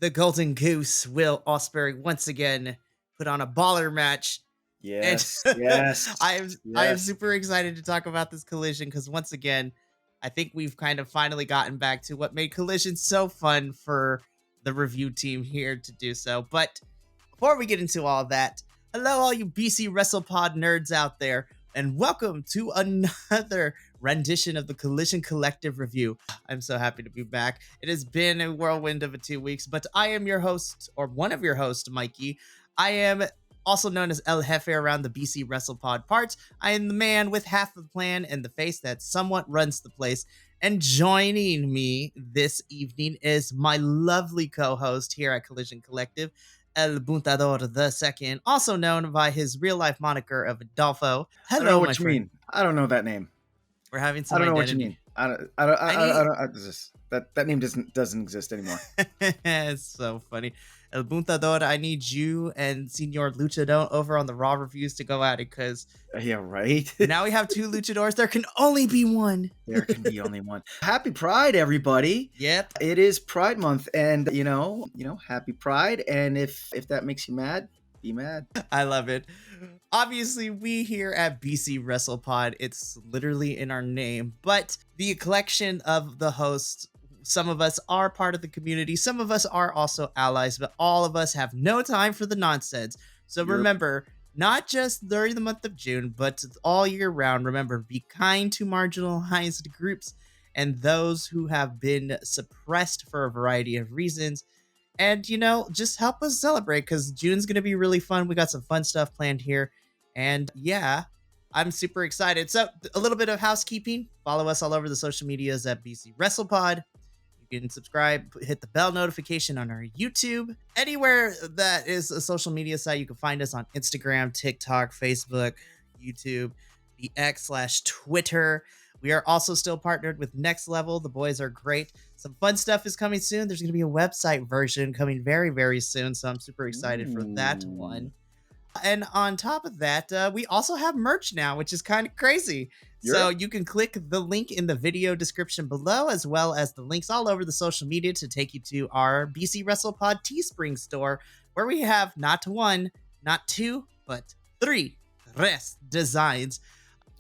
the Golden Goose, Will Osprey, once again put on a baller match. Yes, And yes, I am yes. super excited to talk about this Collision because once again, I think we've kind of finally gotten back to what made Collision so fun for the review team here to do so. But before we get into all that, hello, all you BC WrestlePod nerds out there, and welcome to another rendition of the Collision Collective review. I'm so happy to be back. It has been a whirlwind of 2 weeks, but I am your host, or one of your hosts, Mikey. I am also known as El Jefe around the BC WrestlePod parts. I am the man with half the plan and the face that somewhat runs the place. And joining me this evening is my lovely co-host here at Collision Collective, El Buntador II, also known by his real-life moniker of Adolfo. I don't know Hello, my what you friend. mean. I don't know that name. We're having I some don't know what you identity. mean. That name doesn't exist anymore. It's so funny. El Buntador, I need you and Senor Luchador over on the Raw reviews to go at it because Yeah, right. now we have 2 luchadors. There can only be one. There can be only one. Happy Pride, everybody. Yep. It is Pride Month, and you know, happy Pride. And if that makes you mad, be mad. I love it. Obviously, we here at BC WrestlePod, it's literally in our name, but the collection of the hosts, some of us are part of the community, some of us are also allies, but all of us have no time for the nonsense. So remember, not just during the month of June, but all year round, remember, be kind to marginalized groups and those who have been suppressed for a variety of reasons. And, just help us celebrate because June's going to be really fun. We got some fun stuff planned here. And yeah, I'm super excited. So a little bit of housekeeping. Follow us all over the social medias at BC WrestlePod. You can subscribe, hit the bell notification on our YouTube. Anywhere that is a social media site, you can find us on Instagram, TikTok, Facebook, YouTube, the X/Twitter. We are also still partnered with nxlvl. The boys are great. Some fun stuff is coming soon. There's going to be a website version coming very, very soon. So I'm super excited for that one. And on top of that, we also have merch now, which is kind of crazy. So you can click the link in the video description below, as well as the links all over the social media to take you to our BC WrestlePod Teespring store, where we have not 1, not 2, but 3 designs.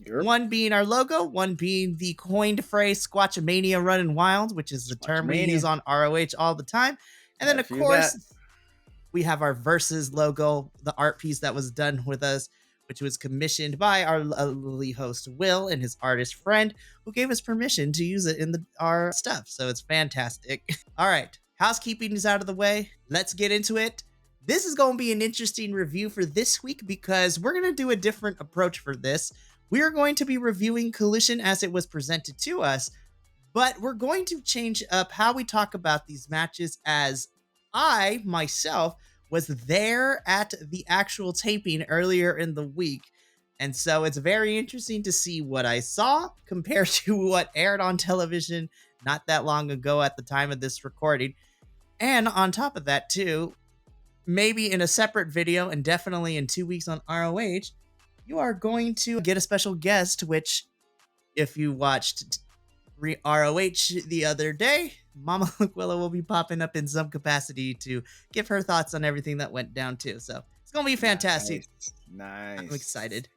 One being our logo, one being the coined phrase Squatchamania running wild, which is the term we use on ROH all the time. And then, of course, we have our Versus logo, the art piece that was done with us, which was commissioned by our lovely host, Will, and his artist friend, who gave us permission to use it in our stuff. So it's fantastic. All right, housekeeping is out of the way. Let's get into it. This is going to be an interesting review for this week because we're going to do a different approach for this. We are going to be reviewing Collision as it was presented to us, but we're going to change up how we talk about these matches as I, myself, was there at the actual taping earlier in the week. And so it's very interesting to see what I saw compared to what aired on television not that long ago at the time of this recording. And on top of that, too, maybe in a separate video and definitely in 2 weeks on ROH, you are going to get a special guest, which if you watched ROH the other day, Mama Laquilla will be popping up in some capacity to give her thoughts on everything that went down too. So it's going to be fantastic. Nice. I'm excited.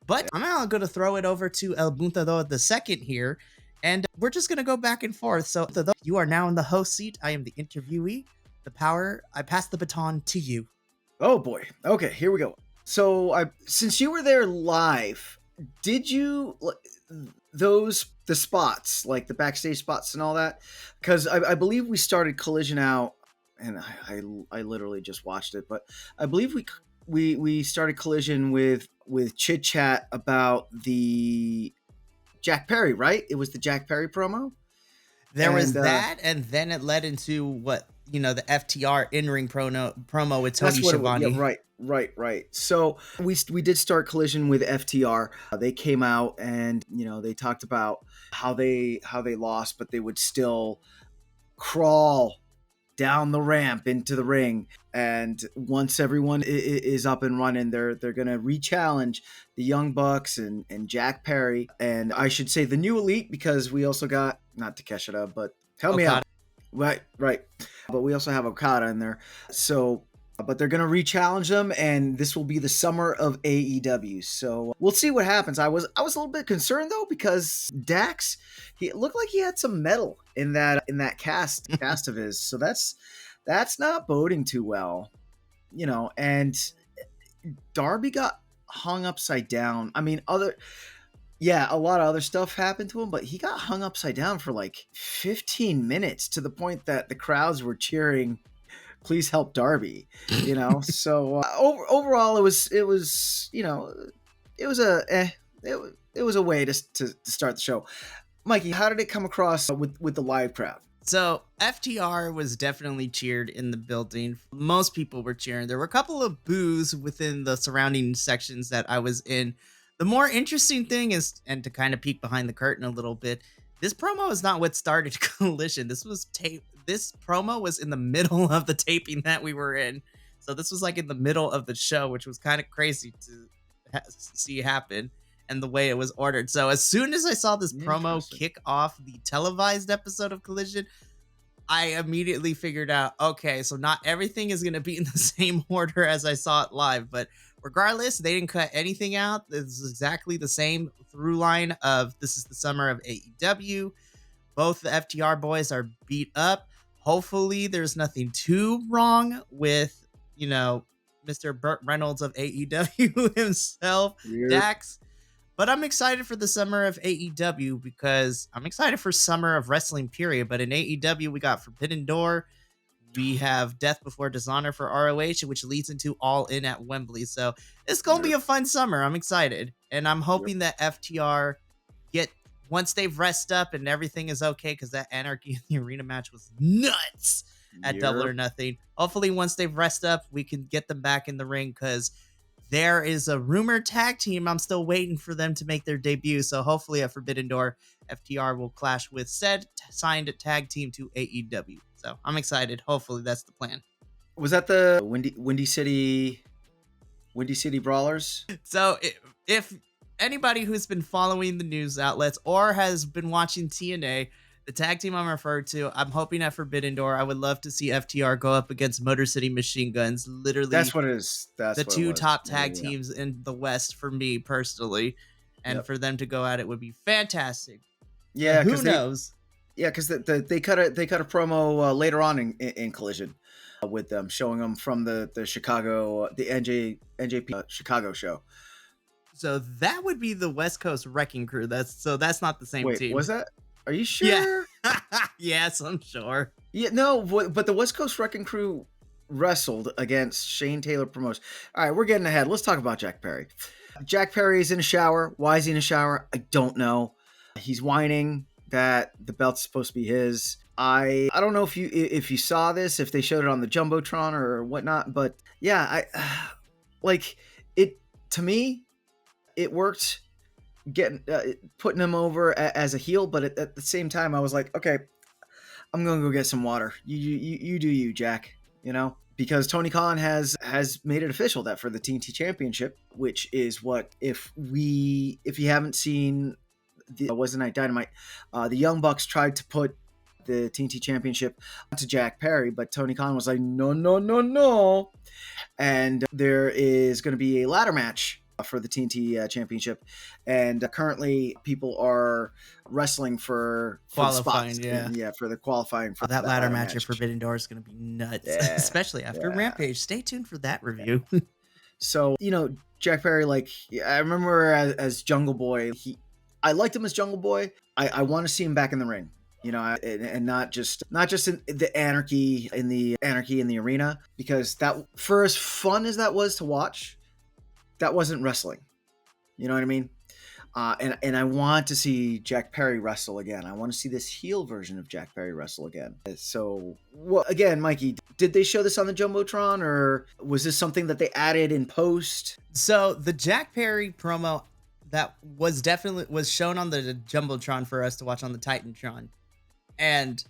But I'm now going to throw it over to El Buntador II here, and we're just going to go back and forth. So you are now in the host seat. I am the interviewee. I pass the baton to you. Oh boy. Okay, here we go. So since you were there live, did you the spots, like the backstage spots and all that? Because I believe we started Collision out, and I literally just watched it, but I believe we started Collision with chit chat about the Jack Perry, right? It was the Jack Perry promo. There was that, and then it led into the FTR in-ring promo with Tony Schiavone. Yeah, right. So we did start Collision with FTR. They came out and they talked about how they lost, but they would still crawl down the ramp into the ring. And once everyone is up and running, they're gonna re-challenge the Young Bucks and Jack Perry, and I should say the New Elite, because we also got not Takeshita, but help me out. Right, right. But we also have Okada in there. So, but they're going to re-challenge them, and this will be the summer of AEW. So we'll see what happens. I was a little bit concerned though, because Dax, he looked like he had some metal in that cast of his. So that's not boding too well, you know. And Darby got hung upside down. I mean, a lot of other stuff happened to him, but he got hung upside down for like 15 minutes, to the point that the crowds were cheering, "Please help Darby," you know. So overall, it was you know, it was it was a way to start the show. Mikey, how did it come across with the live crowd? So FTR was definitely cheered in the building. Most people were cheering. There were a couple of boos within the surrounding sections that I was in. The more interesting thing is, and to kind of peek behind the curtain a little bit, this promo is not what started Collision. This promo was in the middle of the taping that we were in. So this was like in the middle of the show, which was kind of crazy to see happen, and the way it was ordered. So as soon as I saw this promo kick off the televised episode of Collision, I immediately figured out, okay, so not everything is going to be in the same order as I saw it live. But regardless, they didn't cut anything out. It's exactly the same through line of this is the summer of AEW. Both the FTR boys are beat up. Hopefully there's nothing too wrong with, Mr. Burt Reynolds of AEW himself, Yep. Dax. But I'm excited for the summer of AEW because I'm excited for summer of wrestling, period. But in AEW, we got Forbidden Door. We have Death Before Dishonor for ROH, which leads into All In at Wembley. So it's going to be a fun summer. I'm excited. And I'm hoping that FTR once they've rested up and everything is okay, because that Anarchy in the Arena match was nuts at Double or Nothing. Hopefully, once they've rested up, we can get them back in the ring, because there is a rumored tag team. I'm still waiting for them to make their debut. So hopefully at Forbidden Door, FTR will clash with said signed tag team to AEW. So I'm excited. Hopefully that's the plan. Was that the Windy City Brawlers? So if anybody who's been following the news outlets or has been watching TNA, the tag team I'm referred to, I'm hoping at Forbidden Door, I would love to see FTR go up against Motor City Machine Guns. Literally, that's what it is. That's the what two top tag teams in the West for me personally. And for them to go at it would be fantastic. Yeah, who knows? Because they cut a promo later on in Collision with them, showing them from the Chicago, the NJP Chicago show. So that would be the West Coast Wrecking Crew. That's not the same team. Was that? Are you sure? Yeah. Yes, I'm sure. Yeah, no, but the West Coast Wrecking Crew wrestled against Shane Taylor Promotions. All right, we're getting ahead. Let's talk about Jack Perry. Jack Perry is in a shower. Why is he in a shower? I don't know. He's whining that the belt's supposed to be his. I don't know if you saw this, if they showed it on the Jumbotron or whatnot, but yeah, to me, it worked putting him over as a heel, but at the same time, I was like, okay, I'm gonna go get some water. You do you, Jack. Because Tony Khan has made it official that for the TNT Championship, which is what if you haven't seen the Wednesday Night Dynamite, the Young Bucks tried to put the TNT Championship to Jack Perry, but Tony Khan was like, no, and there is going to be a ladder match for the TNT Championship, and currently people are wrestling for qualifying, for the qualifying for that ladder match at Forbidden Door is going to be nuts, especially after Rampage. Stay tuned for that review. So Jack Perry, I remember as Jungle Boy, I liked him as Jungle Boy. I want to see him back in the ring, and not just in the anarchy in the arena, because that, for as fun as that was to watch, that wasn't wrestling. You know what I mean? And I want to see Jack Perry wrestle again. I want to see this heel version of Jack Perry wrestle again. So, again, Mikey, did they show this on the Jumbotron, or was this something that they added in post? So the Jack Perry promo that was shown on the Jumbotron for us to watch on the Titantron. And,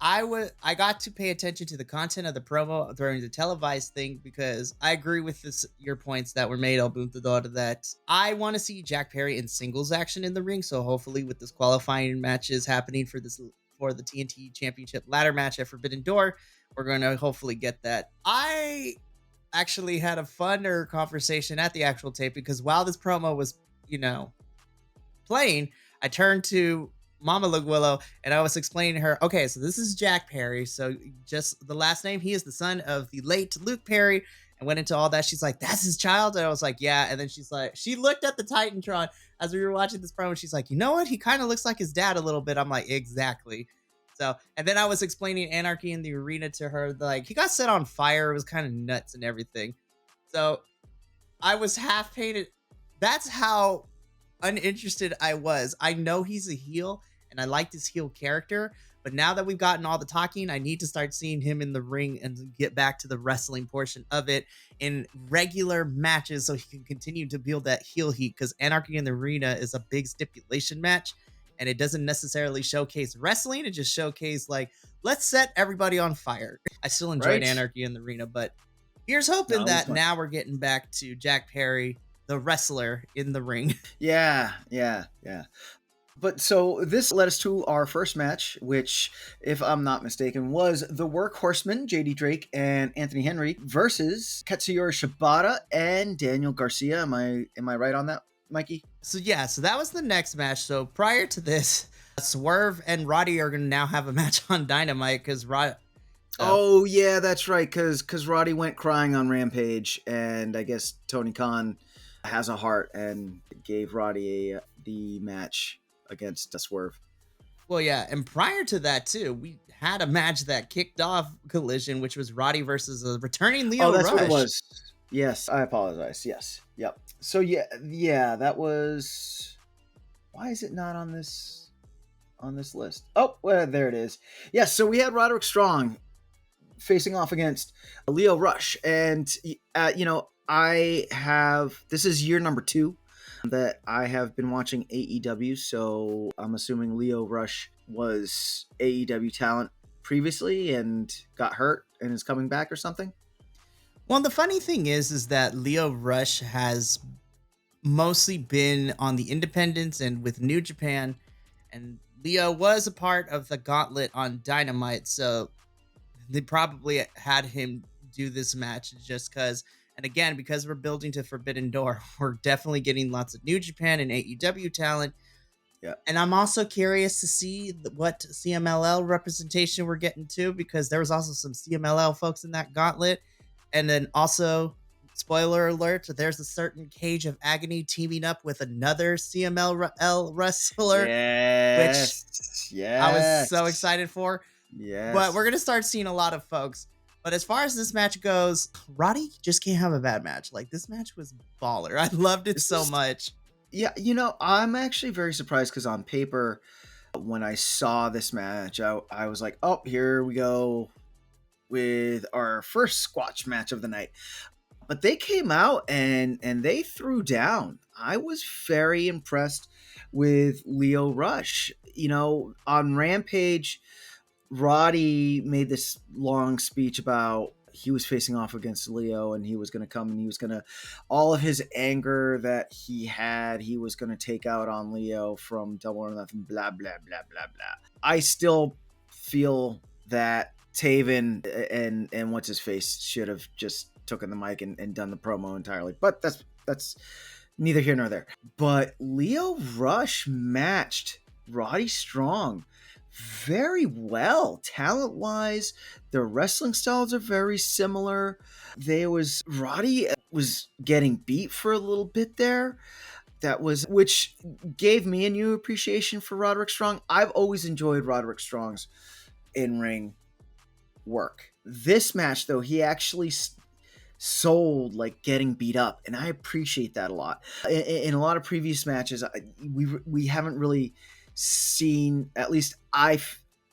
I got to pay attention to the content of the promo during the televised thing, because I agree with your points that were made, Albunthador, that I want to see Jack Perry in singles action in the ring. So hopefully with this qualifying matches happening for this for the TNT Championship ladder match at Forbidden Door. We're going to hopefully get that. I actually had a funner conversation at the actual tape because while this promo was, playing, I turned to Mama Willow and I was explaining to her, okay, so this is Jack Perry. So just the last name, he is the son of the late Luke Perry, and went into all that. She's like, that's his child? And I was like, yeah. And then she's like, she looked at the Titantron as we were watching this promo. She's like, you know what? He kind of looks like his dad a little bit. I'm like, exactly. So, and then I was explaining Anarchy in the Arena to her. Like, he got set on fire. It was kind of nuts and everything. So I was half painted. That's how uninterested I was. I know he's a heel and I liked his heel character, but now that we've gotten all the talking, I need to start seeing him in the ring and get back to the wrestling portion of it in regular matches so he can continue to build that heel heat, because Anarchy in the Arena is a big stipulation match and it doesn't necessarily showcase wrestling. It just showcase like, let's set everybody on fire. I still enjoyed Anarchy in the Arena, but here's hoping that now we're getting back to Jack Perry, the wrestler, in the ring. Yeah. But so this led us to our first match, which, if I'm not mistaken, was the Workhorsemen, JD Drake and Anthony Henry, versus Katsuyori Shibata and Daniel Garcia. Am I right on that, Mikey? So that was the next match. So prior to this, Swerve and Rody are going to now have a match on Dynamite because Oh yeah, that's right. Because Roddy went crying on Rampage, and I guess Tony Khan has a heart and gave Roddy the match against Swerve. Well, yeah, and prior to that too, we had a match that kicked off Collision, which was Roddy versus a returning Lio Rush. Oh, that's what it was. Yes, I apologize. Yes, yep. So yeah, that was. Why is it not on this list? Oh, well, there it is. Yes, so we had Roderick Strong facing off against Lio Rush, and this is year number 2 that I have been watching AEW, so I'm assuming Lio Rush was AEW talent previously and got hurt and is coming back or something. Well, the funny thing is that Lio Rush has mostly been on the independents and with New Japan, and Lio was a part of the Gauntlet on Dynamite, so they probably had him do this match just because. And again, because we're building to Forbidden Door, we're definitely getting lots of New Japan and AEW talent. Yeah. And I'm also curious to see what CMLL representation we're getting to, because there was also some CMLL folks in that Gauntlet. And then also, spoiler alert, there's a certain Cage of Agony teaming up with another CMLL wrestler. Yes. Which I was so excited for. Yes. But we're going to start seeing a lot of folks. But as far as this match goes, Roddy just can't have a bad match. Like, this match was baller. I loved it so much. Yeah, I'm actually very surprised because on paper, when I saw this match, I was like, oh, here we go with our first squash match of the night. But they came out and they threw down. I was very impressed with Lio Rush. On Rampage, Roddy made this long speech about he was facing off against Lio and he was going to come and he was going to, all of his anger that he was going to take out on Lio from Double or Nothing, blah, blah, blah, blah, blah. I still feel that Taven and what's his face should have just taken the mic and done the promo entirely. But that's neither here nor there. But Lio Rush matched Roddy Strong very well. Talent-wise, their wrestling styles are very similar. Roddy was getting beat for a little bit there. Which gave me a new appreciation for Roderick Strong. I've always enjoyed Roderick Strong's in-ring work. This match, though, he actually sold like getting beat up, and I appreciate that a lot. In a lot of previous matches, we haven't really seen, at least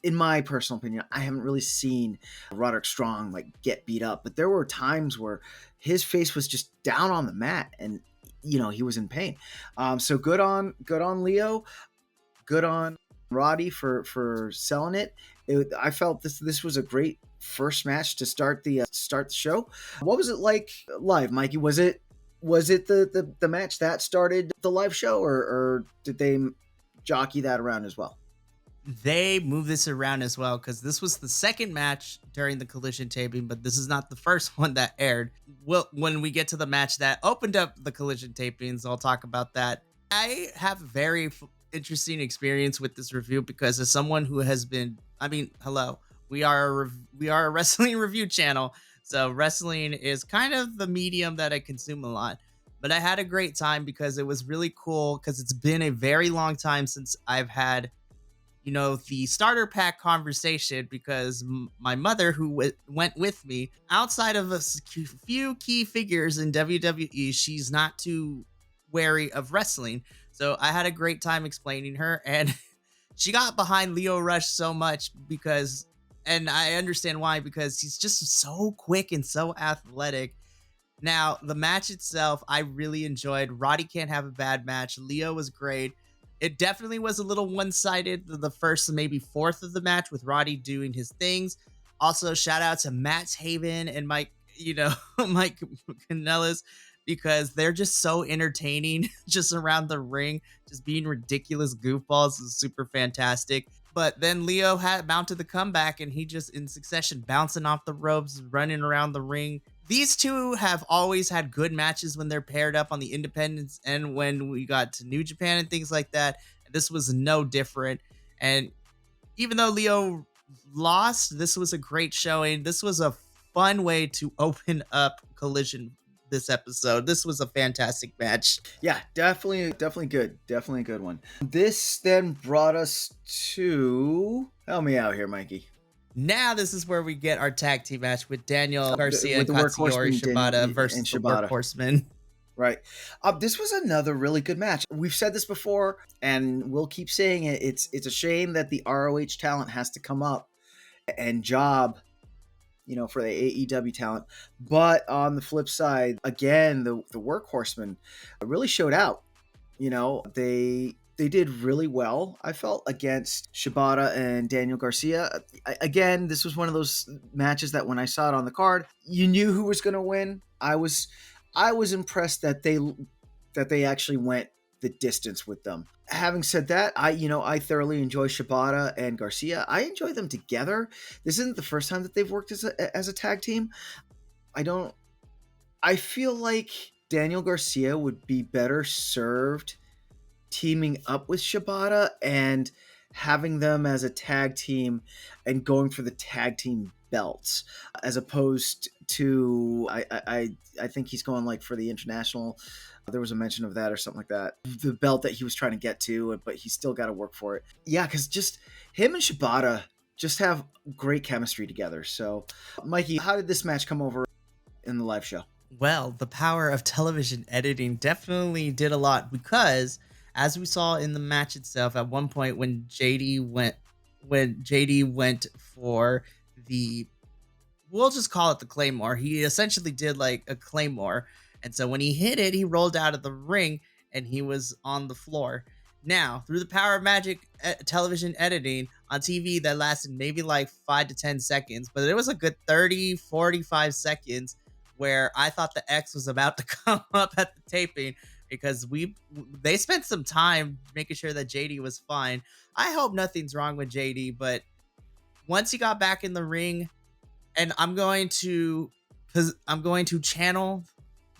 in my personal opinion, I haven't really seen Roderick Strong like get beat up, but there were times where his face was just down on the mat and he was in pain. So good on Lio, good on Roddy for selling it. I felt this was a great first match to start the show. What was it like live, Mikey? Was it the match that started the live show, or did they jockey that around as well? they moved this around as well because this was the second match during the Collision taping, but this is not the first one that aired. Well, when we get to the match that opened up the Collision tapings, I'll talk about that. I have a very interesting experience with this review because as someone who has been, I mean, hello, we are a wrestling review channel, so wrestling is kind of the medium that I consume a lot. But I had a great time because it was really cool because it's been a very long time since I've had the starter pack conversation because my mother, who went with me, outside of few key figures in WWE, she's not too wary of wrestling. So I had a great time explaining her, and she got behind Lio Rush so much and I understand why, because he's just so quick and so athletic. Now, the match itself, I really enjoyed. Roddy can't have a bad match. Leo was great. It definitely was a little one-sided the first, maybe fourth of the match with Roddy doing his things. Also, shout out to Matt Haven and Mike, Mike Canellis, because they're just so entertaining just around the ring, just being ridiculous goofballs is super fantastic. But then Leo had mounted the comeback and he just in succession bouncing off the ropes, running around the ring. These two have always had good matches when they're paired up on the independents and when we got to New Japan and things like that. This was no different. And even though Leo lost, this was a great showing. This was a fun way to open up Collision this episode. This was a fantastic match. Yeah, definitely good. Definitely a good one. This then brought us to... Help me out here, Mikey. Now this is where we get our tag team match with Daniel Garcia with and the Katsuyori Shibata versus the Workhorsemen. Right. This was another really good match. We've said this before, and we'll keep saying it. It's a shame that the ROH talent has to come up and job, for the AEW talent. But on the flip side, again, the Workhorsemen really showed out. They did really well, I felt, against Shibata and Daniel Garcia. Again, this was one of those matches that when I saw it on the card, you knew who was going to win. I was impressed that they actually went the distance with them. Having said that, I thoroughly enjoy Shibata and Garcia. I enjoy them together. This isn't the first time that they've worked as a tag team. I feel like Daniel Garcia would be better served teaming up with Shibata and having them as a tag team and going for the tag team belts, as opposed to I think he's going like for the international. There was a mention of that or something like that. The belt that he was trying to get to, but he still got to work for it. Yeah, because just him and Shibata just have great chemistry together. So, Mikey, how did this match come over in the live show? Well, the power of television editing definitely did a lot because, as we saw in the match itself, at one point when JD went for we'll just call it the Claymore. He essentially did like a Claymore. And so when he hit it, he rolled out of the ring and he was on the floor. Now, through the power of magic television editing on TV that lasted maybe like 5 to 10 seconds, but it was a good 30, 45 seconds where I thought the X was about to come up at the taping because they spent some time making sure that JD was fine. I hope nothing's wrong with JD, but once he got back in the ring, and I'm going to channel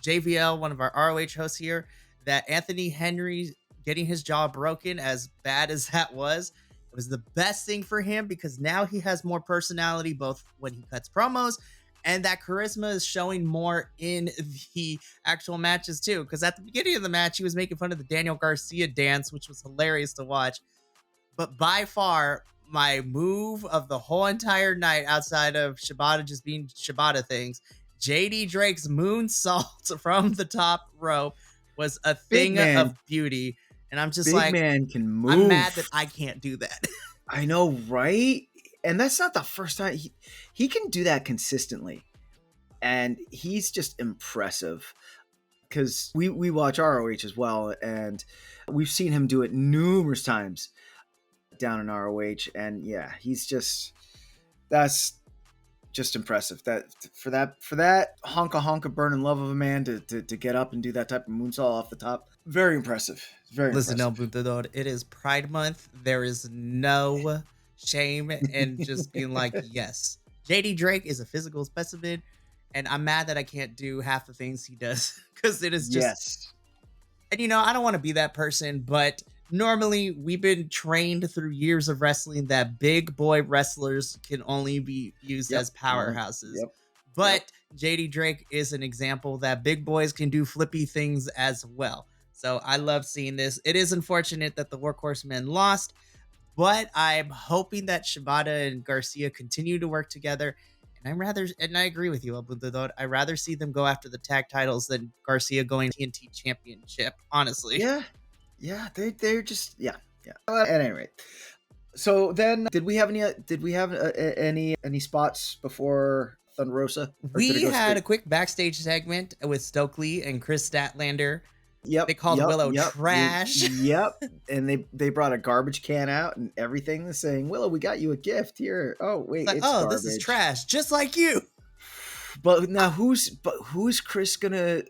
JVL, one of our ROH hosts here, that Anthony Henry getting his jaw broken, as bad as that was, it was the best thing for him because now he has more personality, both when he cuts promos and that charisma is showing more in the actual matches too. Because at the beginning of the match, he was making fun of the Daniel Garcia dance, which was hilarious to watch. But by far, my move of the whole entire night, outside of Shibata just being Shibata things, JD Drake's moonsault from the top rope was a thing of beauty. And I'm just Big man can move. I'm mad that I can't do that. I know, right? And that's not the first time. He can do that consistently. And he's just impressive. Because we watch ROH as well. And we've seen him do it numerous times down in ROH. And yeah, he's just... That's just impressive. That for that honka burning love of a man to get up and do that type of moonsault off the top, very impressive. Very Listen, El impressive. Buntador, it is Pride Month. There is no shame in just being like, yes, JD Drake is a physical specimen, and I'm mad that I can't do half the things he does because it is just. Yes. And I don't want to be that person, but normally we've been trained through years of wrestling that big boy wrestlers can only be used Yep. as powerhouses. Yep. But JD Drake is an example that big boys can do flippy things as well. So I love seeing this. It is unfortunate that the Workhorsemen lost, but I'm hoping that Shibata and Garcia continue to work together. And I agree with you, Abundador. I'd rather see them go after the tag titles than Garcia going TNT Championship, honestly. Yeah, they're just yeah. At any rate, so then did we have any spots before Thunder Rosa? We had a quick backstage segment with Stokely and Chris Statlander. Yep. They called Willow trash. Yep. And they brought a garbage can out and everything, saying, "Willow, we got you a gift here." Oh wait, it's garbage. This is trash, just like you. But now who's Chris gonna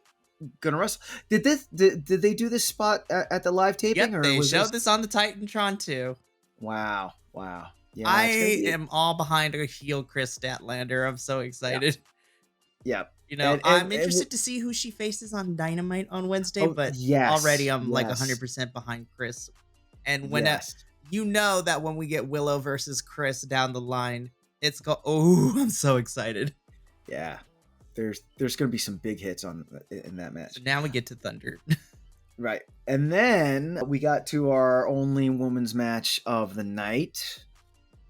wrestle? Did they do this spot at the live taping? Yep, they showed this on the Titantron too. Wow. Yeah, I am all behind a heel Chris Statlander. I'm so excited. Yeah. I'm interested to see who she faces on Dynamite on Wednesday, but already I'm like 100% behind Chris. And when that when we get Willow versus Chris down the line, I'm so excited. Yeah. There's going to be some big hits in that match. So now we get to Thunder. Right. And then we got to our only women's match of the night.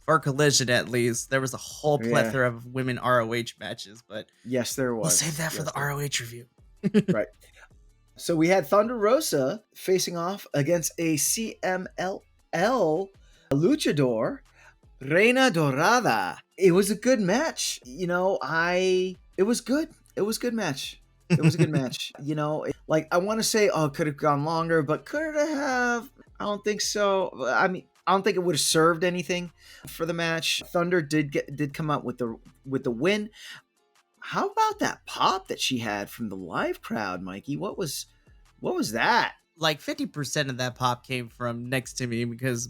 For Collision, at least. There was a whole plethora of women ROH matches, but yes, there was. We'll save that for the ROH review. Right. So we had Thunder Rosa facing off against a CMLL luchador, Reina Dorada. It was a good match. It was good. It was a good match. It was a good match. I want to say, could have gone longer, but could it have? I don't think so. I mean, I don't think it would have served anything for the match. Thunder did come out with the win. How about that pop that she had from the live crowd, Mikey? What was that? Like 50% of that pop came from next to me because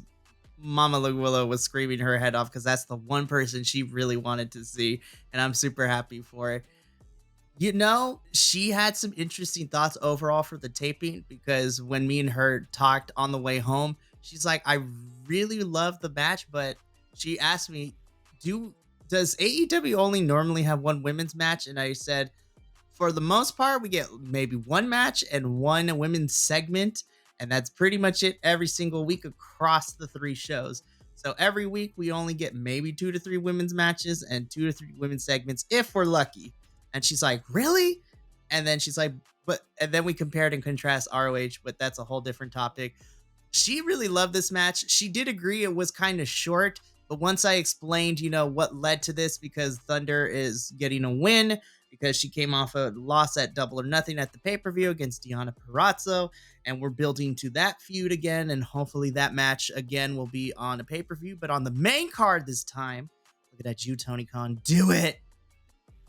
Mama Luguilla was screaming her head off because that's the one person she really wanted to see, and I'm super happy for it. She had some interesting thoughts overall for the taping because when me and her talked on the way home, she's like, I really love the match, but she asked me, does AEW only normally have one women's match? And I said, for the most part, we get maybe one match and one women's segment, and that's pretty much it every single week across the 3 shows. So every week we only get maybe 2 to 3 women's matches and 2 to 3 women's segments if we're lucky. And she's like, really? And then she's like, and then we compared and contrast ROH, but that's a whole different topic. She really loved this match. She did agree it was kind of short, but once I explained, what led to this, because Thunder is getting a win, because she came off a loss at Double or Nothing at the pay-per-view against Deonna Purrazzo, and we're building to that feud again, and hopefully that match again will be on a pay-per-view, but on the main card this time. Look at that, you, Tony Khan, do it!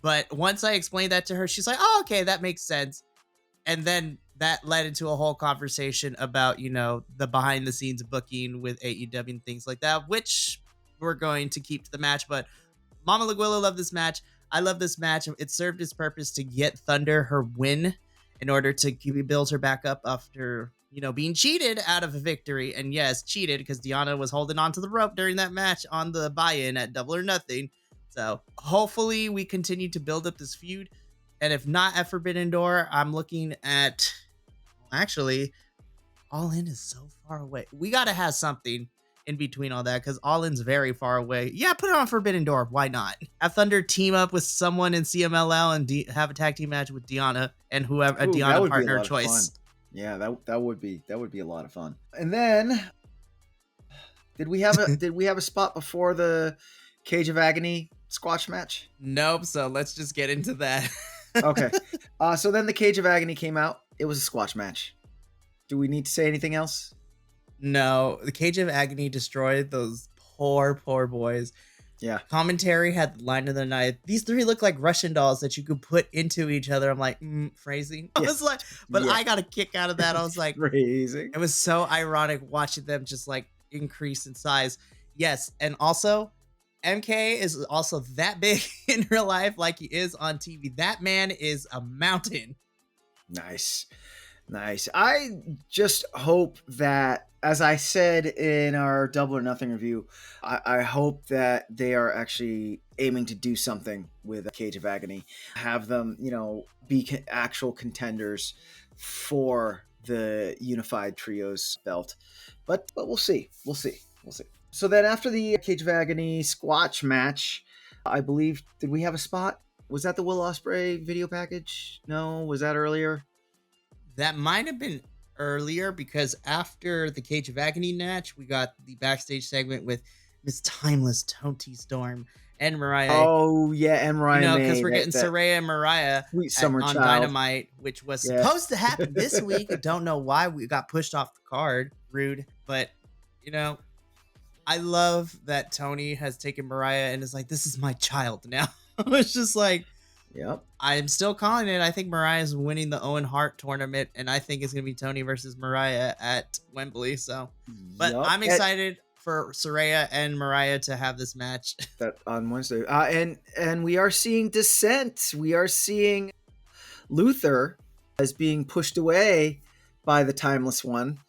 But once I explained that to her, she's like, oh, okay, that makes sense. And then that led into a whole conversation about, the behind the scenes booking with AEW and things like that, which we're going to keep to the match. But Mama Laguilla loved this match. I love this match. It served its purpose to get Thunder her win in order to build her back up after, being cheated out of a victory. And yes, cheated because Deonna was holding onto the rope during that match on the buy-in at Double or Nothing. So hopefully we continue to build up this feud. And if not at Forbidden Door, I'm looking at... Actually, All In is so far away. We got to have something in between all that because All In's very far away. Yeah, put it on Forbidden Door. Why not? Have Thunder team up with someone in CMLL and have a tag team match with Deonna and whoever, a Deonna partner choice. Yeah, that would be a lot of fun. And then did we have a spot before the Cage of Agony squash match? Nope. So let's just get into that. Okay. So then the Cage of Agony came out. It was a squash match. Do we need to say anything else? No. The Cage of Agony destroyed those poor boys. Yeah. Commentary had the line of the night. These three look like Russian dolls that you could put into each other. I'm like, phrasing. I Yeah. was like, but Yeah. I got a kick out of that. I was like, Phrasing. it was so ironic watching them just like increase in size. Yes. And also, MK is also that big in real life like he is on TV. That man is a mountain. Nice. Nice. I just hope that, as I said in our Double or Nothing review, I hope that they are actually aiming to do something with Cage of Agony. Have them, be actual contenders for the Unified Trios belt. But we'll see. We'll see. We'll see. So then after the Cage of Agony squash match, I believe, did we have a spot? Was that the Will Osprey video package? No, was that earlier? That might have been earlier because after the Cage of Agony match, we got the backstage segment with Miss Timeless Tony Storm and Mariah. Oh, yeah, and Mariah. Because we're getting Saraya and Mariah sweet summer on child. Dynamite, which was supposed to happen this week. I don't know why we got pushed off the card. Rude. But, I love that Tony has taken Mariah and is like, this is my child now. It's just like, yep. I'm still calling it. I think Mariah's winning the Owen Hart tournament, and I think it's going to be Tony versus Mariah at Wembley. So, but I'm excited for Saraya and Mariah to have this match. That on Wednesday. And we are seeing dissent. We are seeing Luther as being pushed away by the Timeless One.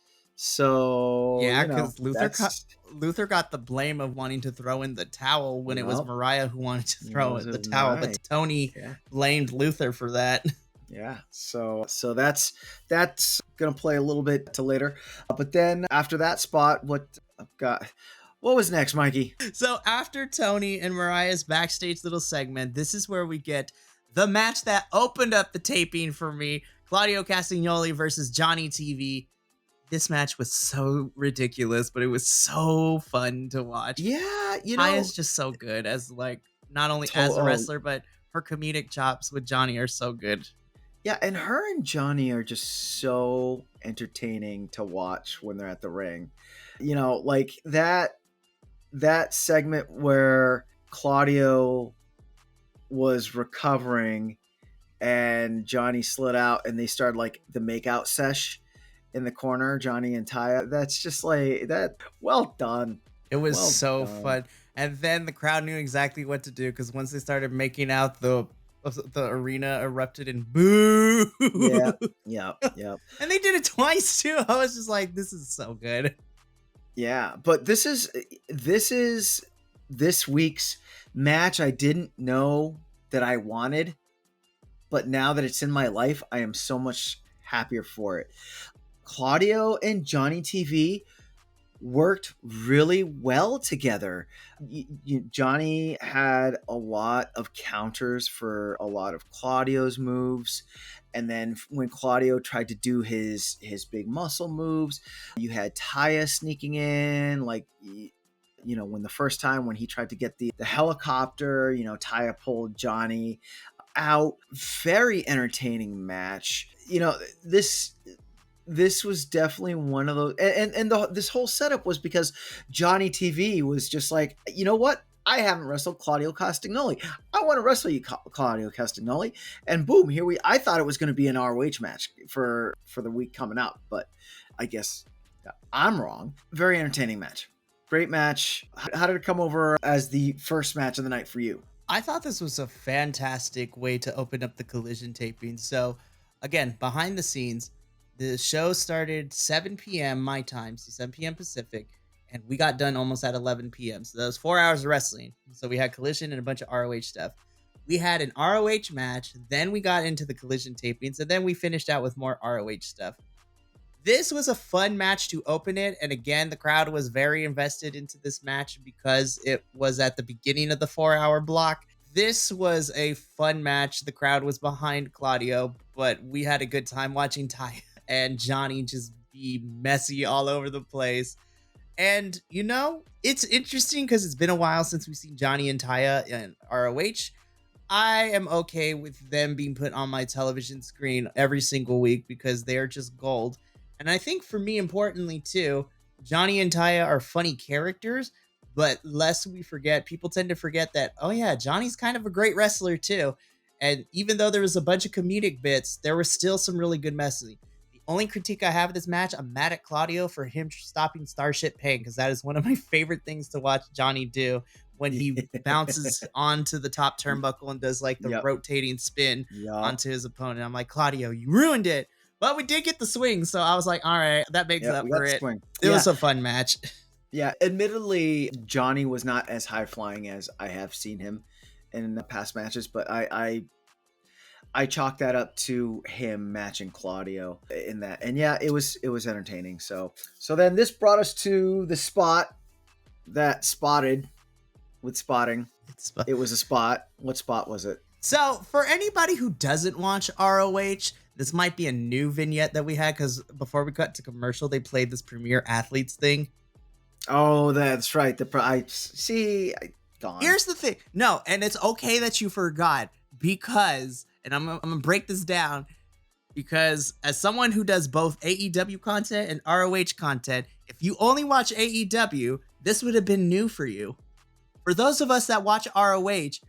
So, yeah, because Luther got the blame of wanting to throw in the towel when it was Mariah who wanted to throw in the towel, but Tony blamed Luther for that. Yeah, so that's gonna play a little bit to later, but then after that spot, what was next, Mikey? So after Tony and Mariah's backstage little segment, this is where we get the match that opened up the taping for me: Claudio Castagnoli versus Johnny TV. This match was so ridiculous, but it was so fun to watch. Yeah, Taia's just so good as not only as a wrestler, but her comedic chops with Johnny are so good. Yeah, and her and Johnny are just so entertaining to watch when they're at the ring. Like that segment where Claudio was recovering and Johnny slid out and they started like the makeout sesh in the corner, Johnny and Taia. That's just like that. Well done. It was so fun. And then the crowd knew exactly what to do because once they started making out, the arena erupted in boo. Yeah. And they did it twice too. I was just like, this is so good. Yeah, but this is this week's match I didn't know that I wanted, but now that it's in my life, I am so much happier for it. Claudio and Johnny TV worked really well together. Johnny had a lot of counters for a lot of Claudio's moves. And then when Claudio tried to do his big muscle moves, you had Taia sneaking in, when the first time when he tried to get the helicopter, Taia pulled Johnny out. Very entertaining match. This was definitely one of those, and this whole setup was because Johnny TV was just like, you know what? I haven't wrestled Claudio Castagnoli. I want to wrestle you, Claudio Castagnoli. And boom, I thought it was going to be an ROH match for the week coming up, but I guess I'm wrong. Very entertaining match. Great match. How did it come over as the first match of the night for you? I thought this was a fantastic way to open up the Collision taping. So again, behind the scenes, the show started 7 p.m. my time, so 7 p.m. Pacific, and we got done almost at 11 p.m. So that was 4 hours of wrestling. So we had Collision and a bunch of ROH stuff. We had an ROH match, then we got into the Collision tapings, and then we finished out with more ROH stuff. This was a fun match to open it, and again, the crowd was very invested into this match because it was at the beginning of the 4-hour block. This was a fun match. The crowd was behind Claudio, but we had a good time watching Taia and Johnny just be messy all over the place. And, it's interesting because it's been a while since we've seen Johnny and Taia in ROH. I am okay with them being put on my television screen every single week because they are just gold. And I think for me, importantly, too, Johnny and Taia are funny characters, But lest we forget, people tend to forget that, oh yeah, Johnny's kind of a great wrestler too. And even though there was a bunch of comedic bits, there was still some really good messaging. The only critique I have of this match, I'm mad at Claudio for him stopping Starship Pain, because that is one of my favorite things to watch Johnny do when he bounces onto the top turnbuckle and does like the rotating spin onto his opponent. I'm like, Claudio, you ruined it. But we did get the swing, so I was like, all right, that makes up for it. It was a fun match. Yeah, admittedly, Johnny was not as high flying as I have seen him in the past matches, but I chalk that up to him matching Claudio in that. And yeah, it was entertaining. So then this brought us to the spot that spotted with spotting. It was a spot. What spot was it? So for anybody who doesn't watch ROH, this might be a new vignette that we had, because before we cut to commercial, they played this Premier Athletes thing. Oh, that's right. Here's the thing. No, and it's okay that you forgot, because, and I'm gonna break this down, because as someone who does both AEW content and ROH content, if you only watch AEW, this would have been new for you. For those of us that watch ROH,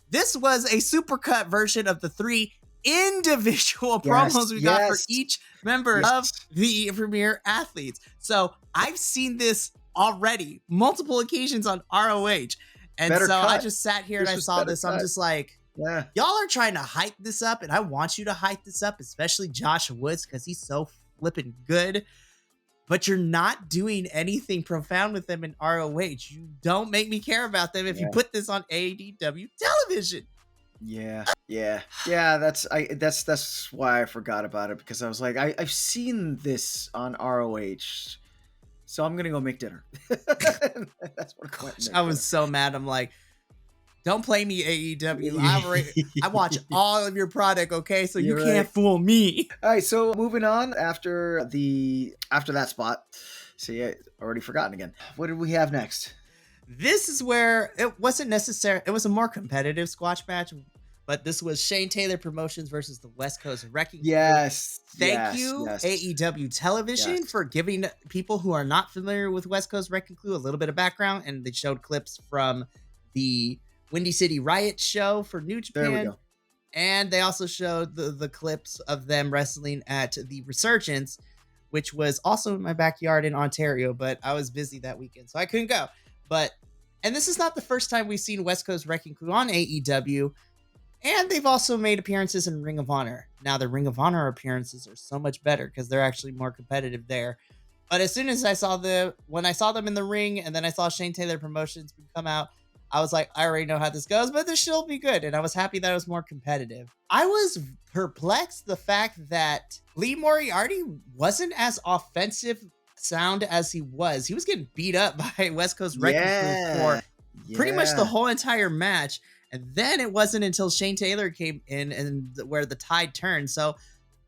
this was a supercut version of the 3 individual promos we got for each member of the Premier Athletes. So I've seen this already multiple occasions on ROH. And I just sat here and I saw this. I'm just like, y'all are trying to hype this up, and I want you to hype this up, especially Josh Woods, because he's so flipping good. But you're not doing anything profound with them in ROH. You don't make me care about them if you put this on AEW television. Yeah. That's why I forgot about it, because I was like, I've seen this on ROH, so I'm gonna go make dinner. That's what I was so mad. I'm like, don't play me AEW. I watch all of your product, okay? So you can't fool me. All right, so moving on after that spot. So yeah, already forgotten again. What did we have next? This is where it wasn't necessary. It was a more competitive squash match, but this was Shane Taylor Promotions versus the West Coast Wrecking Crew. Thank you, AEW Television, for giving people who are not familiar with West Coast Wrecking Crew a little bit of background, and they showed clips from the Windy City Riot show for New Japan. There we go. And they also showed the clips of them wrestling at the Resurgence, which was also in my backyard in Ontario, but I was busy that weekend, so I couldn't go. And this is not the first time we've seen West Coast Wrecking Crew on AEW, and they've also made appearances in Ring of Honor. Now, the Ring of Honor appearances are so much better because they're actually more competitive there. But as soon as when I saw them in the ring, and then I saw Shane Taylor Promotions come out, I was like, I already know how this goes, but this should be good. And I was happy that it was more competitive. I was perplexed the fact that Lee Moriarty wasn't as offensive sound as he was. He was getting beat up by West Coast Wrecking Crew for pretty much the whole entire match. And then it wasn't until Shane Taylor came in and where the tide turned. So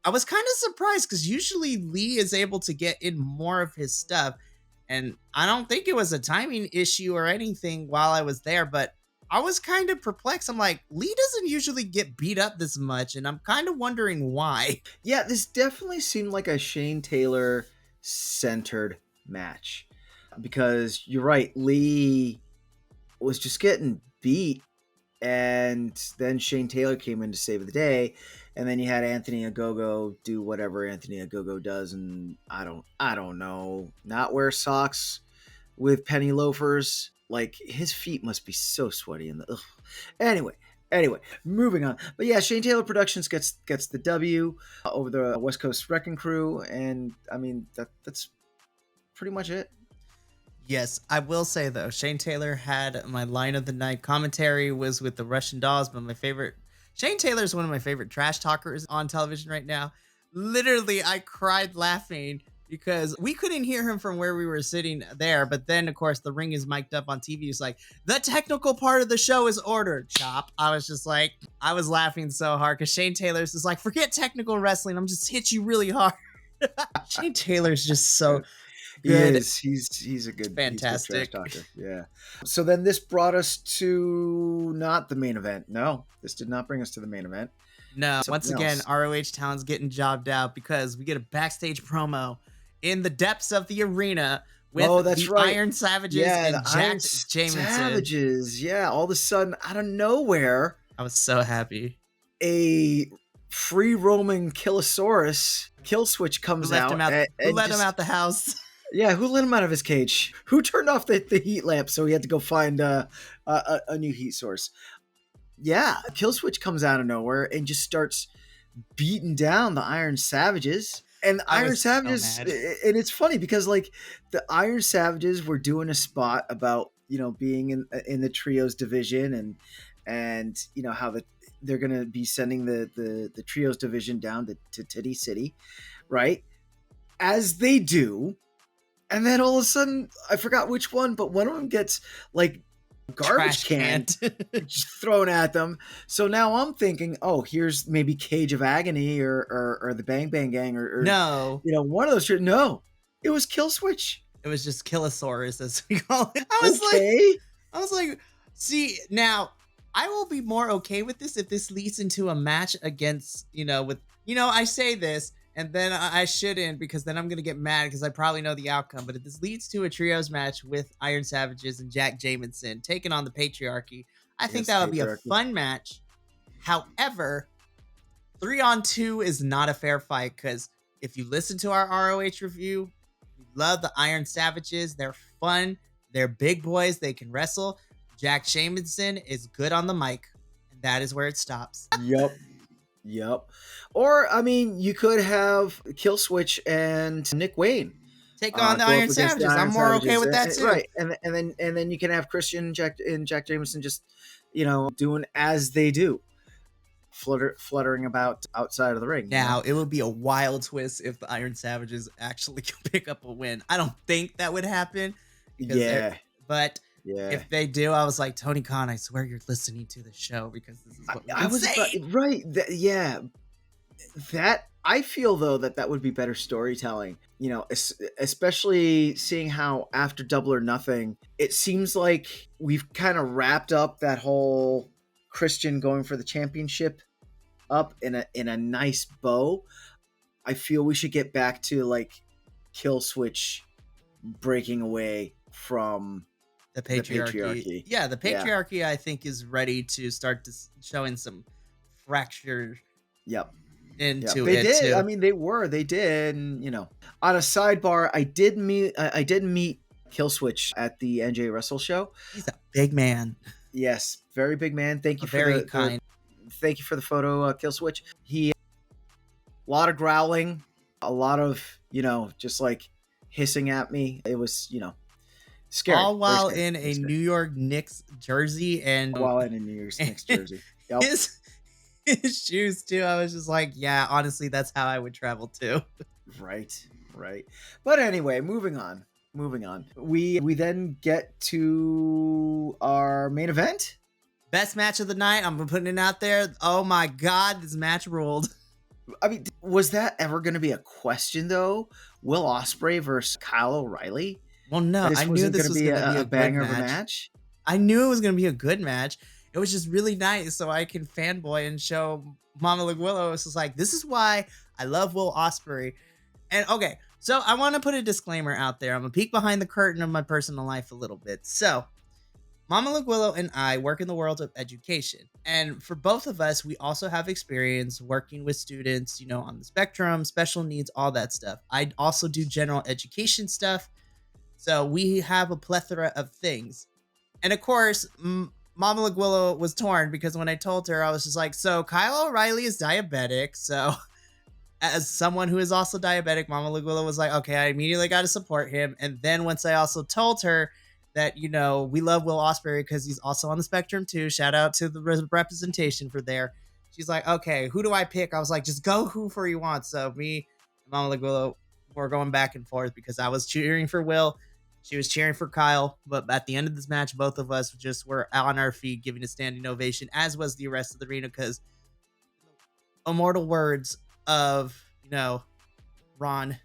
I was kind of surprised, because usually Lee is able to get in more of his stuff. And I don't think it was a timing issue or anything while I was there, but I was kind of perplexed. I'm like, Lee doesn't usually get beat up this much, and I'm kind of wondering why. Yeah, this definitely seemed like a Shane Taylor centered match, because you're right, Lee was just getting beat, and then Shane Taylor came in to save the day. And then you had Anthony Ogogo do whatever Anthony Ogogo does, and I don't know, not wear socks with penny loafers. Like, his feet must be so sweaty in the. Ugh. Anyway, moving on. But yeah, Shane Taylor Productions gets the W over the West Coast Wrecking Crew, and I mean that's pretty much it. Yes, I will say though, Shane Taylor had my line of the night. Commentary was with the Russian Dolls, but Shane Taylor is one of my favorite trash talkers on television right now. Literally, I cried laughing because we couldn't hear him from where we were sitting there. But then, of course, the ring is mic'd up on TV. It's like, the technical part of the show is ordered. Chop. I was just like, I was laughing so hard because Shane Taylor's just like, forget technical wrestling. I'm just hit you really hard. Shane Taylor's just so good. He's a good, fantastic he's a good trash talker. Yeah. So then this brought us to not the main event. No, this did not bring us to the main event. No. Once again, ROH Town's getting jobbed out because we get a backstage promo in the depths of the arena with that's the right. Iron Savages Yeah, and the Iron Jack Jameson. Savages. Yeah, all of a sudden, out of nowhere, I was so happy. a free roaming Killosaurus kill switch comes Who let out. him out? Who let him just, out the house? Yeah, who let him out of his cage? Who turned off the heat lamp so he had to go find a new heat source? Yeah, kill switch comes out of nowhere and just starts beating down the Iron Savages. And the I Iron was so Savages, mad. and it's funny because like the Iron Savages were doing a spot about being in the trios division and how they're gonna be sending the trios division down to Titty City, right? As they do, and then all of a sudden I forgot which one, but one of them gets like garbage can just thrown at them. So now I'm thinking, oh, here's maybe Cage of Agony or the Bang Bang Gang or No, one of those. No, it was Kill Switch. it was just Killosaurus, as we call it. I was like, see, now I will be more okay with this if this leads into a match against, I say this and then I shouldn't, because then I'm going to get mad because I probably know the outcome. But if this leads to a trios match with Iron Savages and Jack Jameson taking on the Patriarchy, I think that would be a fun match. However, 3-on-2 is not a fair fight, because if you listen to our ROH review, we love the Iron Savages. They're fun. They're big boys. They can wrestle. Jack Jameson is good on the mic, and that is where it stops. Yep. Or, I mean, you could have Kill Switch and Nick Wayne take on the Iron Savages. I'm more okay with that too. Right. And then you can have Christian and Jack Jameson just, doing as they do. Fluttering about outside of the ring. Now, it would be a wild twist if the Iron Savages actually could pick up a win. I don't think that would happen. But if they do, I was like, Tony Khan, I swear you're listening to the show, because this is what I was saying. Right. That I feel though that would be better storytelling, especially seeing how after Double or Nothing, it seems like we've kind of wrapped up that whole Christian going for the championship up in a nice bow. I feel we should get back to like Kill Switch breaking away from the patriarchy. Yeah, the patriarchy, I think, is ready to start showing some fracture. Yep. Into they it did. too. I mean, they did. And, on a sidebar, I did meet Kill Switch at the NJ Wrestle show. He's a big man. Yes, very big man. Thank you for very kind. Thank you for the photo, Kill Switch. He, a lot of growling, a lot of just like hissing at me. It was scary. All while in a New York Knicks jersey and Knicks jersey. Yep. His shoes too. I was just like, yeah, honestly, that's how I would travel too. Right. But anyway, moving on. We then get to our main event. Best match of the night. I'm putting it out there. Oh my God, this match ruled. I mean, was that ever going to be a question though? Will Osprey versus Kyle O'Reilly? Well, no, I knew this was going to be a banger of a match. I knew it was going to be a good match. It was just really nice, so I can fanboy and show Mama LaGuillo. It's just like, this is why I love Will Osprey. And okay, so I want to put a disclaimer out there. I'm going to peek behind the curtain of my personal life a little bit. So, Mama LaGuillo and I work in the world of education. And for both of us, we also have experience working with students, on the spectrum, special needs, all that stuff. I also do general education stuff. So we have a plethora of things. And of course, Mama LaGuillo was torn, because when I told her, I was just like, so Kyle O'Reilly is diabetic. So as someone who is also diabetic, Mama LaGuillo was like, okay, I immediately got to support him. And then once I also told her that, we love Will Osprey because he's also on the spectrum too. Shout out to the representation for there. She's like, okay, who do I pick? I was like, just go whoever you want. So me and Mama LaGuillo were going back and forth, because I was cheering for Will. She was cheering for Kyle, but at the end of this match, both of us just were on our feet giving a standing ovation, as was the rest of the arena, because immortal words of, Ron,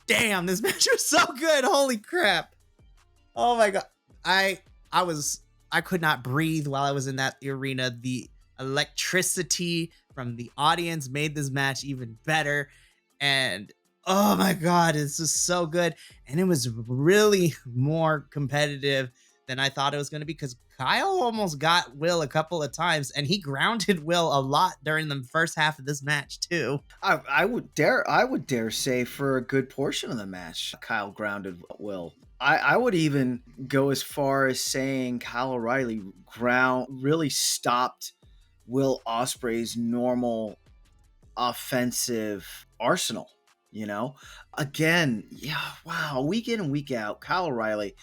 damn, this match was so good. Holy crap. Oh my God. I could not breathe while I was in that arena. The electricity from the audience made this match even better. And Oh my God, this is so good. And it was really more competitive than I thought it was going to be because Kyle almost got Will a couple of times and he grounded Will a lot during the first half of this match too. I would dare say for a good portion of the match, Kyle grounded Will. I would even go as far as saying Kyle O'Reilly really stopped Will Osprey's normal offensive arsenal. You know, again, yeah, wow, week in and week out, Kyle O'Reilly